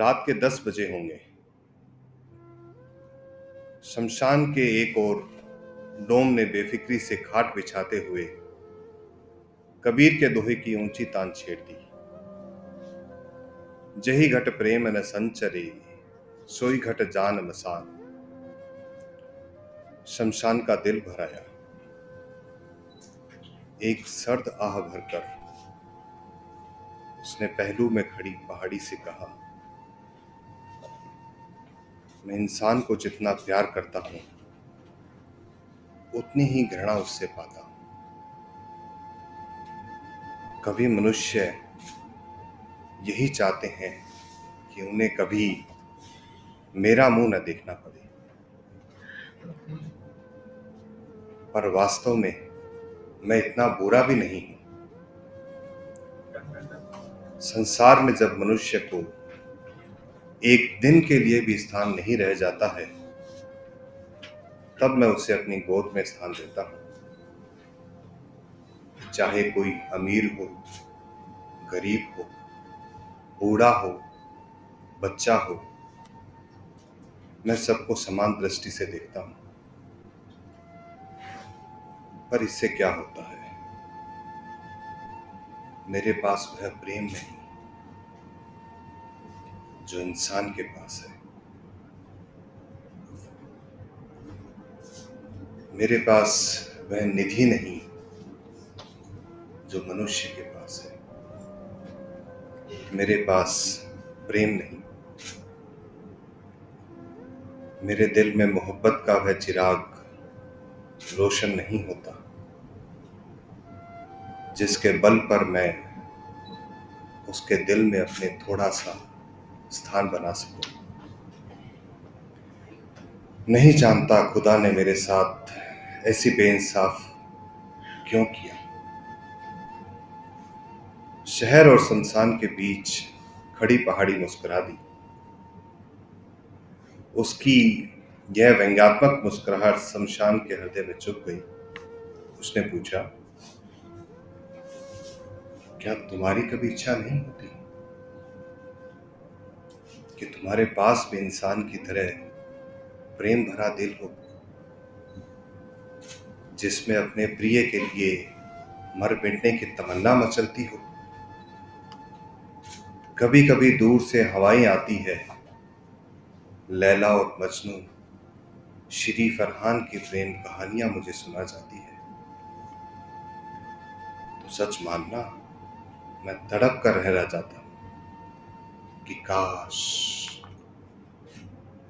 रात के 10 बजे होंगे। शमशान के एक ओर डोम ने बेफिक्री से खाट बिछाते हुए कबीर के दोहे की ऊंची तान छेड़ दी। जही घट प्रेम न संचरे, सोई घट जान मसान। शमशान का दिल भर आया। एक सर्द आह भरकर उसने पहलू में खड़ी पहाड़ी से कहा, मैं इंसान को जितना प्यार करता हूं उतनी ही घृणा उससे पाता हूं। कभी मनुष्य यही चाहते हैं कि उन्हें कभी मेरा मुंह न देखना पड़े, पर वास्तव में मैं इतना बुरा भी नहीं हूं। संसार में जब मनुष्य को एक दिन के लिए भी स्थान नहीं रह जाता है, तब मैं उसे अपनी गोद में स्थान देता हूं। चाहे कोई अमीर हो, गरीब हो, बूढ़ा हो, बच्चा हो, मैं सबको समान दृष्टि से देखता हूं। पर इससे क्या होता है? मेरे पास वह प्रेम नहीं जो इंसान के पास है। मेरे पास वह निधि नहीं जो मनुष्य के पास है। मेरे पास प्रेम नहीं। मेरे दिल में मोहब्बत का वह चिराग रोशन नहीं होता जिसके बल पर मैं उसके दिल में अपने थोड़ा सा स्थान बना सकूं। नहीं जानता खुदा ने मेरे साथ ऐसी बेइंसाफ क्यों किया। शहर और शमशान के बीच खड़ी पहाड़ी मुस्कुरा दी। उसकी यह व्यंग्यात्मक मुस्कुराहट शमशान के हृदय में चुभ गई। उसने पूछा, क्या तुम्हारी कभी इच्छा नहीं होती कि तुम्हारे पास भी इंसान की तरह प्रेम भरा दिल हो, जिसमें अपने प्रिय के लिए मर मिटने की तमन्ना मचलती हो? कभी कभी दूर से हवाएं आती है, लैला और मजनू, श्री फरहान की प्रेम कहानियां मुझे सुना जाती है। तो सच मानना, मैं तड़प कर रह जाता हूं कि काश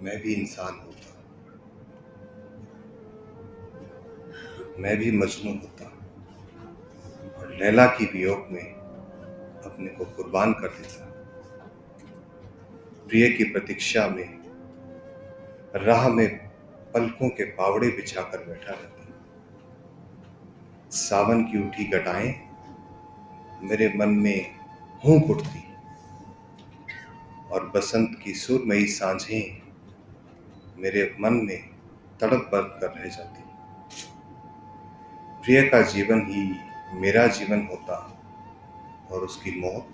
मैं भी इंसान होता, मैं भी मजनू होता और लैला की वियोग में अपने को कुर्बान कर देता। प्रिय की प्रतीक्षा में राह में पलकों के पावड़े बिछाकर बैठा रहता। सावन की उठी घटाएं मेरे मन में हूंक उठती और बसंत की सुरमई सांझें मेरे मन में तड़प बंद कर रह जाती। प्रिय का जीवन ही मेरा जीवन होता और उसकी मौत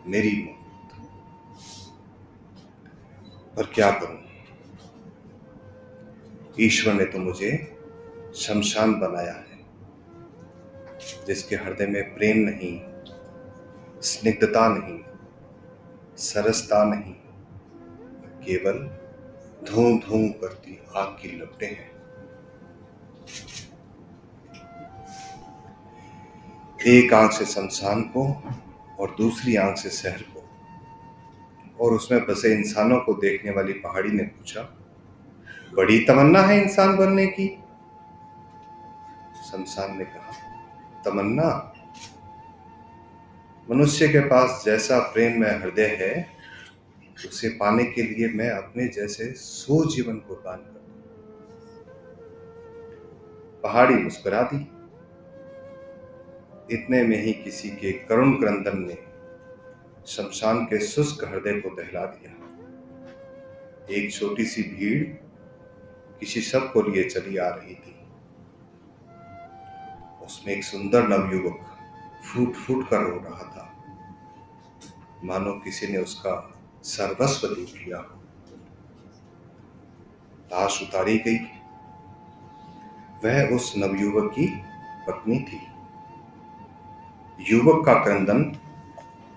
मेरी मौत। पर क्या करूं, ईश्वर ने तो मुझे शमशान बनाया है, जिसके हृदय में प्रेम नहीं, स्निग्धता नहीं, सरसता नहीं, केवल धूं धूं करती आग की लपटें हैं। एक आंख से शमशान को और दूसरी आंख से शहर को और उसमें बसे इंसानों को देखने वाली पहाड़ी ने पूछा, बड़ी तमन्ना है इंसान बनने की? शमशान ने कहा, तमन्ना? मनुष्य के पास जैसा प्रेम में हृदय है, उसे पाने के लिए मैं अपने जैसे 100 जीवन कुर्बान कर दूं। पहाड़ी मुस्कुरा दी। इतने में ही किसी के करुण क्रंदन ने शमशान के शुष्क हृदय को दहला दिया। एक छोटी सी भीड़ किसी शव को लिए चली आ रही थी। उसमें एक सुंदर नवयुवक फूट फूट कर रो रहा था, मानो किसी ने उसका सर्वस्व लूट लिया हो। लाश उतारी गई। वह उस नवयुवक की पत्नी थी। युवक का क्रंदन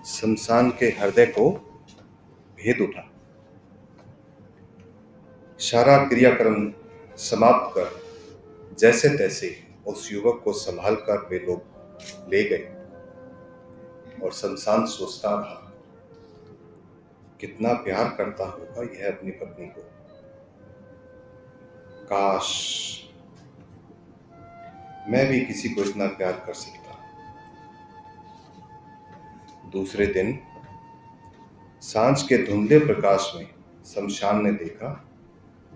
शमशान के हृदय को भेद उठा। सारा क्रियाक्रम समाप्त कर जैसे तैसे उस युवक को संभाल कर वे लोग ले गए और शमशान सोचता रहा, कितना प्यार करता होगा यह अपनी पत्नी को। काश मैं भी किसी को इतना प्यार कर सकता। दूसरे दिन सांझ के धुंधले प्रकाश में शमशान ने देखा,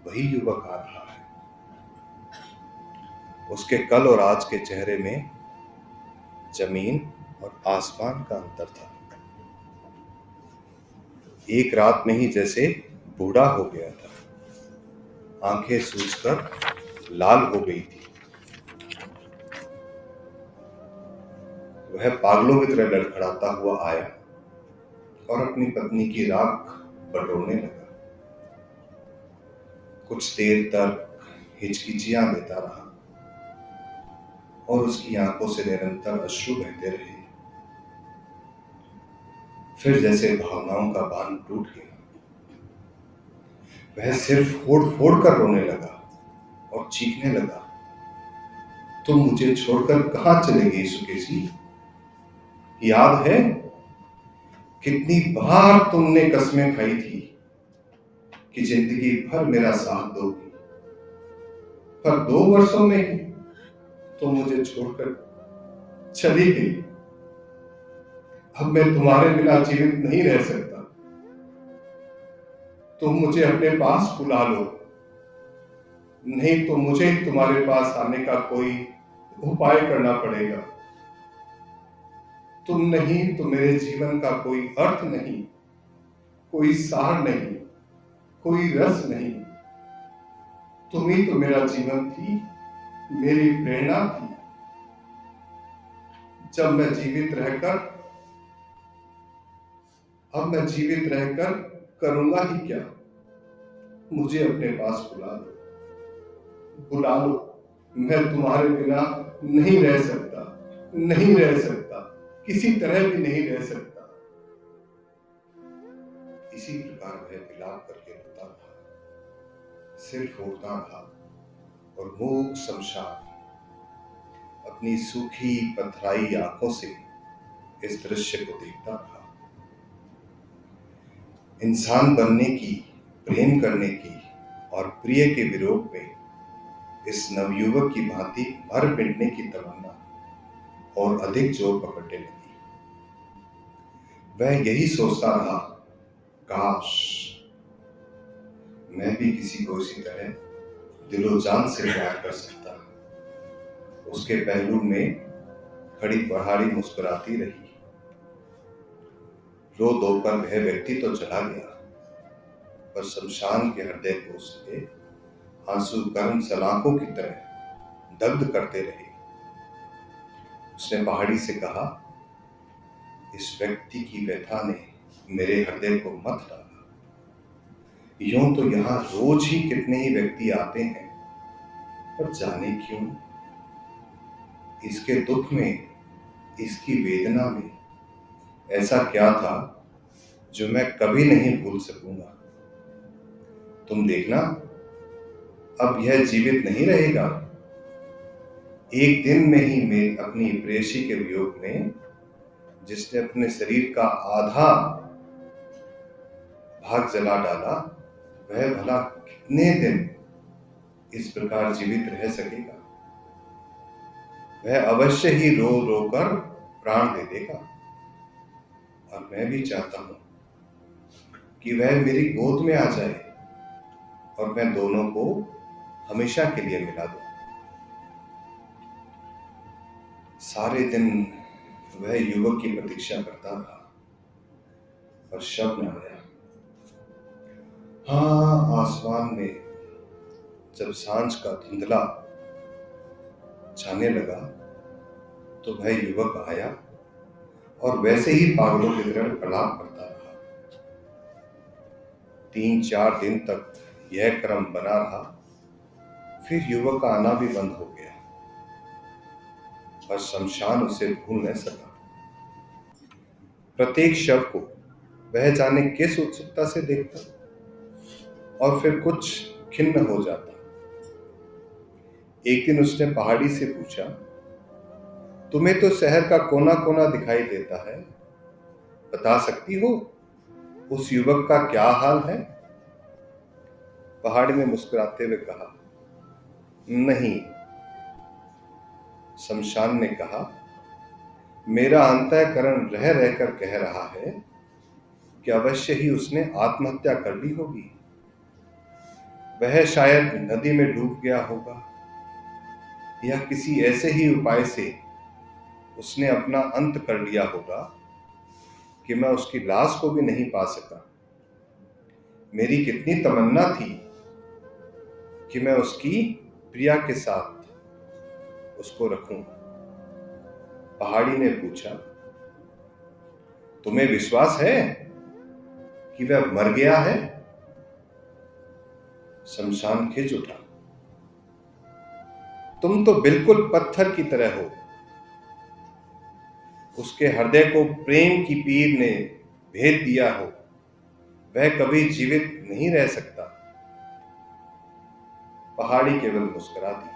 वही युवक आ रहा है। उसके कल और आज के चेहरे में जमीन और आसमान का अंतर था। एक रात में ही जैसे बूढ़ा हो गया था। आंखें सूजकर लाल हो गई थी। वह पागलों की तरह लड़खड़ाता हुआ आया और अपनी पत्नी की राख बटोरने लगा। कुछ देर तक हिचकिचियां देता रहा और उसकी आंखों से निरंतर अश्रु बहते रहे। फिर जैसे भावनाओं का बांध टूट गया। वह सिर्फ फोड़ फोड़ कर रोने लगा और चीखने लगा, तुम मुझे छोड़कर कहां चले गई सुकेशी? याद है कितनी बार तुमने कस्में खाई थी कि जिंदगी भर मेरा साथ दोगी, पर 2 वर्षों में ही तुम मुझे छोड़कर चली गई। अब मैं तुम्हारे बिना जीवित नहीं रह सकता। तुम मुझे अपने पास बुला लो, नहीं तो मुझे ही तुम्हारे पास आने का कोई उपाय करना पड़ेगा। तुम नहीं तो मेरे जीवन का कोई अर्थ नहीं, कोई सार नहीं, कोई रस नहीं। तुम ही तो मेरा जीवन थी, मेरी प्रेरणा थी। अब मैं जीवित रहकर करूंगा ही क्या? मुझे अपने पास बुला लो। मैं तुम्हारे बिना नहीं रह सकता, नहीं रह सकता, किसी तरह भी नहीं रह सकता। इसी प्रकार वह विलाप करके रोता रहा, सिर फोड़ता रहा और मूक शमशान अपनी सूखी पथराई आंखों से इस दृश्य को देखता रहा। इंसान बनने की, प्रेम करने की और प्रिय के विरोध में इस नवयुवक की भांति मर मिटने की तमन्ना और अधिक जोर पकड़ने लगी। वह यही सोचता रहा, काश मैं भी किसी को इसी तरह दिलो जान से प्यार कर सकता। उसके पहलू में खड़ी पहाड़ी मुस्कुराती रही। रो धोकर वह व्यक्ति तो चला गया, पर शमशान के हृदय को उसके आंसू गर्म सलाखों की तरह दग्ध करते रहे। उसने पहाड़ी से कहा, इस व्यक्ति की व्यथा ने मेरे हृदय को मत डाला। यूं तो यहाँ रोज ही कितने ही व्यक्ति आते हैं, पर जाने क्यों इसके दुख में, इसकी वेदना में ऐसा क्या था जो मैं कभी नहीं भूल सकूंगा। तुम देखना, अब यह जीवित नहीं रहेगा। एक दिन में ही मैं अपनी प्रेयसी के वियोग में, जिसने अपने शरीर का आधा भाग जला डाला, वह भला कितने दिन इस प्रकार जीवित रह सकेगा। वह अवश्य ही रो रो कर प्राण दे देगा। और मैं भी चाहता हूं कि वह मेरी गोद में आ जाए और मैं दोनों को हमेशा के लिए मिला दूं। सारे दिन वह युवक की प्रतीक्षा करता रहा, पर शव न आया। हाँ, आसमान में जब सांझ का धुंधला छाने लगा तो वह युवक आया और वैसे ही पागलों की तरह प्रलाप करता रहा। 3-4 दिन तक यह क्रम बना रहा। फिर युवक का आना भी बंद हो गया, पर शमशान उसे भूल न सका। प्रत्येक शव को वह जाने किस उत्सुकता से देखता और फिर कुछ खिन्न हो जाता। एक दिन उसने पहाड़ी से पूछा, तुम्हें तो शहर का कोना कोना दिखाई देता है, बता सकती हो उस युवक का क्या हाल है? पहाड़ी ने मुस्कुराते हुए कहा, नहीं। शमशान ने कहा, मेरा अंतःकरण रह रहकर कह रहा है कि अवश्य ही उसने आत्महत्या कर ली होगी। वह शायद नदी में डूब गया होगा, या किसी ऐसे ही उपाय से उसने अपना अंत कर लिया होगा कि मैं उसकी लाश को भी नहीं पा सका। मेरी कितनी तमन्ना थी कि मैं उसकी प्रिया के साथ उसको रखूं। पहाड़ी ने पूछा, तुम्हें विश्वास है कि वह मर गया है? शमशान खिंच उठा, तुम तो बिल्कुल पत्थर की तरह हो। उसके हृदय को प्रेम की पीर ने भेद दिया हो, वह कभी जीवित नहीं रह सकता। पहाड़ी केवल मुस्कुरा दी।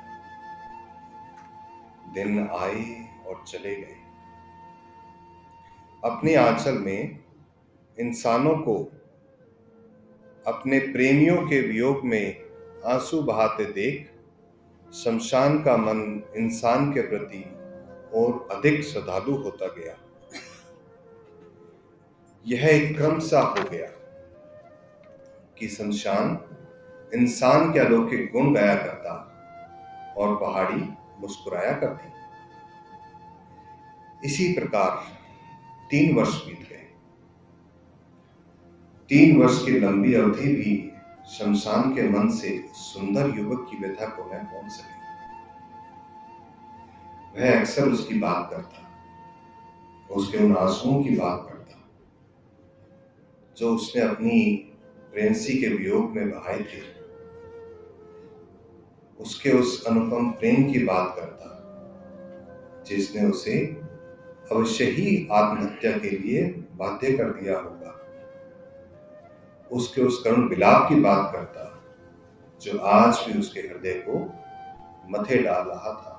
दिन आए और चले गए। अपने आंचल में इंसानों को अपने प्रेमियों के वियोग में आंसू बहाते देख शमशान का मन इंसान के प्रति और अधिक श्रद्धालु होता गया। यह एक क्रम सा हो गया कि शमशान इंसान के अलौकिक गुण गाया करता और पहाड़ी मुस्कुराया करती। इसी प्रकार 3 वर्ष बीत गए। 3 वर्ष की लंबी अवधि भी शमशान के मन से सुंदर युवक की व्यथा को न पहुंच सकी। वह अक्सर उसकी बात करता, उसके उन आंसुओं की बात करता जो उसने अपनी प्रेयसी के वियोग में बहाए थे। उसके उस अनुपम प्रेम की बात करता जिसने उसे अवश्य ही आत्महत्या के लिए बाध्य कर दिया होगा। उसके उस करुण विलाप की बात करता जो आज भी उसके हृदय को मथे डाल रहा था।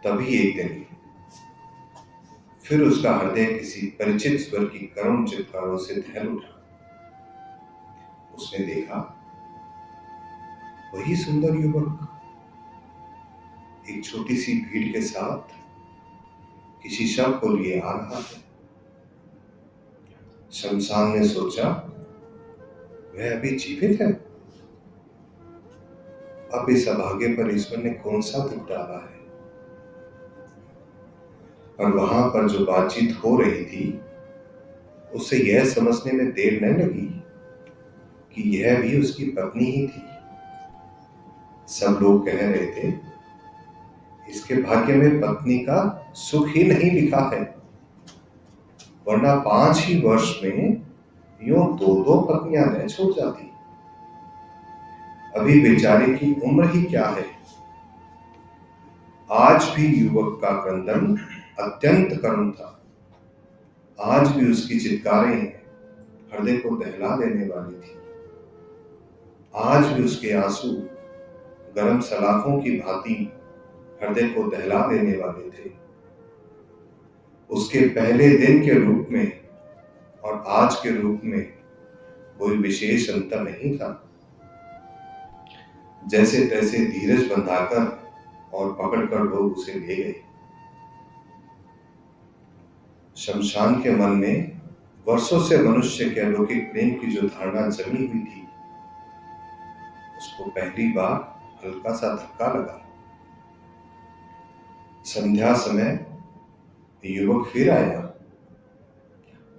तभी एक दिन फिर उसका हृदय किसी परिचित स्वर की करुण चित्कारों से दहल उठा। उसने देखा, वही सुंदर युवक एक छोटी सी भीड़ के साथ किसी शव को लिए आ रहा है। शमशान ने सोचा, वह अभी जीवित है। अब इस अभागे पर ईश्वर ने कौन सा दुख डाला है। और वहां पर जो बातचीत हो रही थी उससे यह समझने में देर न लगी कि यह भी उसकी पत्नी ही थी। सब लोग कह रहे थे, इसके भाग्य में पत्नी का सुख ही नहीं लिखा है, वरना 5 ही वर्ष में यूं 2-2 पत्नियां न छोड़ जाती। अभी बेचारे की उम्र ही क्या है। आज भी युवक का क्रंदन अत्यंत करुण था। आज भी उसकी चित्कारें हृदय को दहला देने वाली थी। आज भी उसके आंसू गर्म सलाखों की भांति हृदय को दहला देने वाले थे। उसके पहले दिन के रूप में और आज के रूप में कोई विशेष अंतर नहीं था। जैसे तैसे धीरज बंधाकर और पकड़कर लोग उसे ले गए। शमशान के मन में वर्षों से मनुष्य के अलौकिक प्रेम की जो धारणा जमी हुई थी, उसको पहली बार हल्का सा धक्का लगा। संध्या समय युवक फिर आया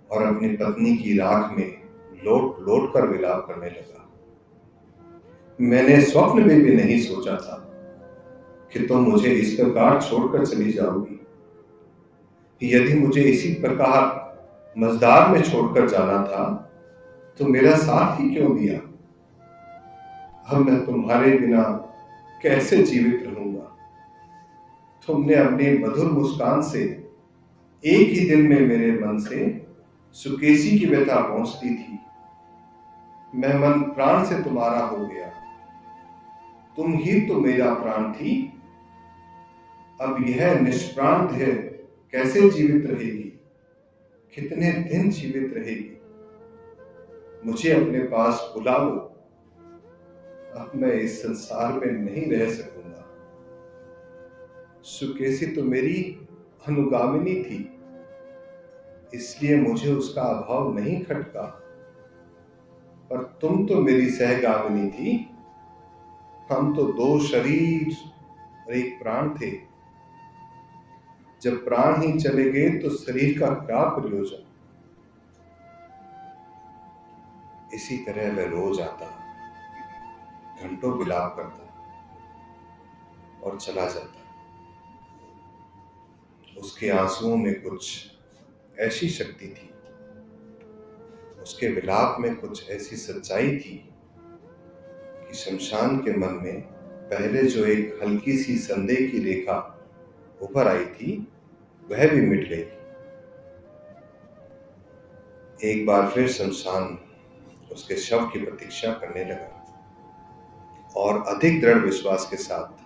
और अपनी पत्नी की राख में लोट लोट कर विलाप करने लगा। मैंने स्वप्न में भी नहीं सोचा था कि तुम मुझे इस प्रकार छोड़कर चली जाओगी। यदि मुझे इसी प्रकार मझधार में छोड़कर जाना था तो मेरा साथ ही क्यों दिया? अब मैं तुम्हारे बिना कैसे जीवित रहूंगा? तुमने अपनी मधुर मुस्कान से एक ही दिन में मेरे मन से सुकेसी की व्यथा पहुंच दी थी। मैं मन प्राण से तुम्हारा हो गया, तुम ही तो मेरा प्राण थी। अब यह निष्प्राण देह कैसे जीवित रहेगी? कितने दिन जीवित रहेगी? मुझे अपने पास बुला लो, अब मैं इस संसार में नहीं रह सकूंगा। सुकेसी तो मेरी अनुगामिनी थी, इसलिए मुझे उसका अभाव नहीं खटका, पर तुम तो मेरी सहगामिनी थी। हम तो दो शरीर और एक प्राण थे। जब प्राण ही चले गए तो शरीर का क्या प्रयोजन? इसी तरह वह रोज आता, घंटों विलाप करता और चला जाता। उसके आंसुओं में कुछ ऐसी शक्ति थी, उसके विलाप में कुछ ऐसी सच्चाई थी कि शमशान के मन में पहले जो एक हल्की सी संदेह की रेखा उभर आई थी, वह भी मिट गई। एक बार फिर शमशान उसके शव की प्रतीक्षा करने लगा और अधिक दृढ़ विश्वास के साथ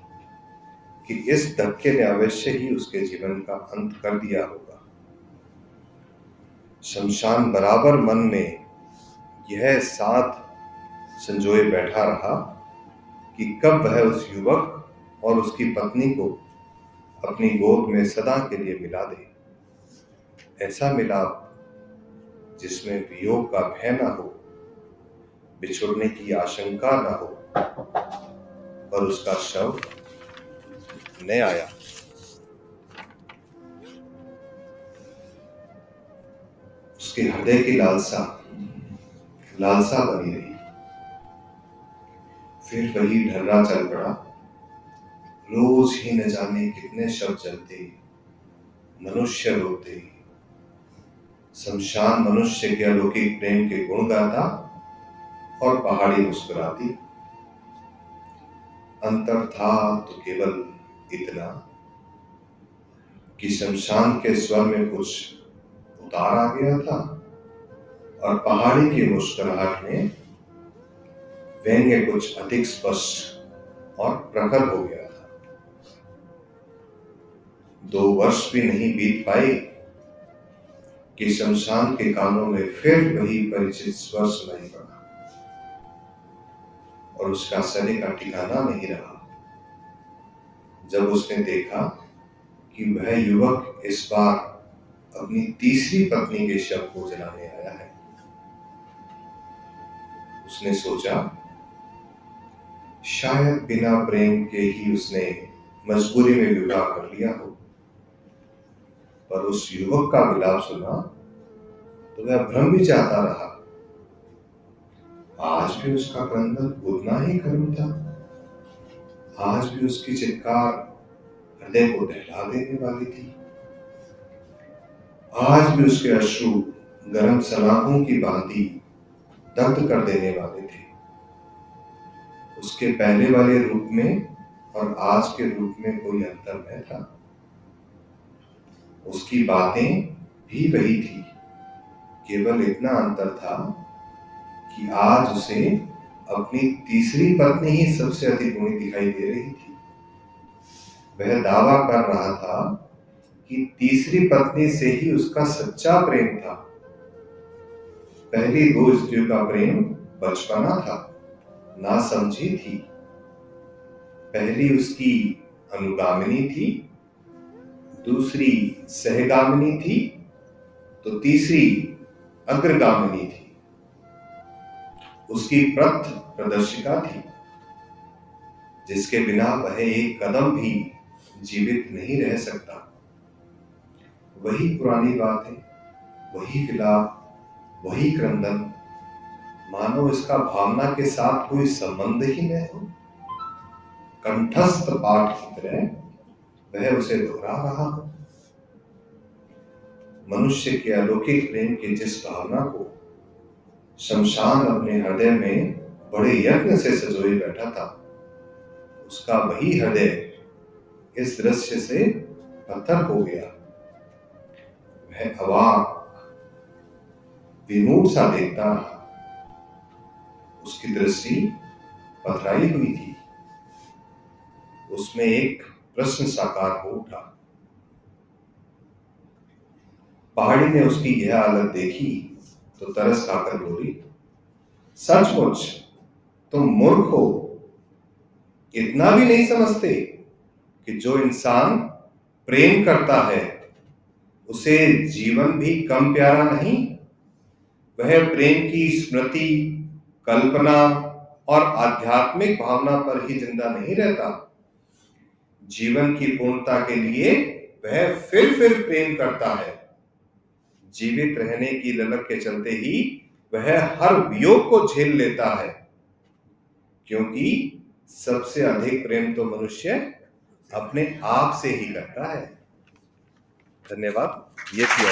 कि इस धक्के ने अवश्य ही उसके जीवन का अंत कर दिया होगा। शमशान बराबर मन में यह साध संजोए बैठा रहा कि कब वह उस युवक और उसकी पत्नी को अपनी गोद में सदा के लिए मिला दे। ऐसा मिलाप जिसमें वियोग का भय न हो, बिछुड़ने की आशंका न हो, पर उसका शव न आया। उसके हृदय की लालसा बनी रही। फिर वही ढर्रा चल पड़ा। रोज ही न जाने कितने शव जलते, मनुष्य रोते। शमशान मनुष्य के अलौकिक प्रेम के गुण गाता और पहाड़ी मुस्कुराती। अंतर था तो केवल इतना कि शमशान के स्वर में कुछ उतार आ गया था और पहाड़ी की मुस्कुराहट में व्यंग्य कुछ अधिक स्पष्ट और प्रखर हो गया था। 2 वर्ष भी नहीं बीत पाए कि शमशान के कानों में फिर वही परिचित स्वर सुनाई पड़ा और उसका सने का ठिकाना नहीं रहा। जब उसने देखा कि वह युवक इस बार अपनी तीसरी पत्नी के शव को जलाने आया है, उसने सोचा शायद बिना प्रेम के ही उसने मजबूरी में विवाह कर लिया हो। पर उस युवक का विलाप सुना तो वह भ्रम भी जाता रहा। आज भी उसका क्रंदन उतना ही करुण था। आज भी उसकी चित्कार हृदय को दहला देने वाली थी। आज भी उसके अश्रु गर्म सलाखों की भांति दग्ध कर देने वाले थे। उसके पहले वाले रूप में और आज के रूप में कोई अंतर न था। उसकी बातें भी वही थी, केवल इतना अंतर था कि आज उसे अपनी तीसरी पत्नी ही सबसे अधिक गुणी दिखाई दे रही थी। वह दावा कर रहा था कि तीसरी पत्नी से ही उसका सच्चा प्रेम था। पहली 2 स्त्रियों का प्रेम बचपना था, नासमझी थी। पहली उसकी अनुगामिनी थी, दूसरी सहगामिनी थी, तो तीसरी अग्रगामिनी थी। उसकी पथ प्रदर्शिका थी, जिसके बिना वह एक कदम भी जीवित नहीं रह सकता। वही पुरानी बातें, वही विलाप, वही क्रंदन, मानो इसका भावना के साथ कोई संबंध ही न हो। कंठस्थ पाठ की तरह वह उसे दोहरा रहा हो। मनुष्य के अलौकिक प्रेम की जिस भावना को शमशान अपने हृदय में बड़े यत्न से सजोए बैठा था। उसका वही हृदय इस दृश्य से पत्थर हो गया। वह अवाक विमूढ़ सा देखता रहा। उसकी दृष्टि पथराई हुई थी। उसमें एक प्रश्न साकार हो उठा। पहाड़ी ने उसकी यह हालत देखी तो तरस खाकर बोली, सचमुच तुम मूर्ख हो। इतना भी नहीं समझते कि जो इंसान प्रेम करता है उसे जीवन भी कम प्यारा नहीं। वह प्रेम की स्मृति, कल्पना और आध्यात्मिक भावना पर ही जिंदा नहीं रहता। जीवन की पूर्णता के लिए वह फिर प्रेम करता है। जीवित रहने की ललक के चलते ही वह हर वियोग को झेल लेता है, क्योंकि सबसे अधिक प्रेम तो मनुष्य अपने आप से ही करता है। धन्यवाद। ये थी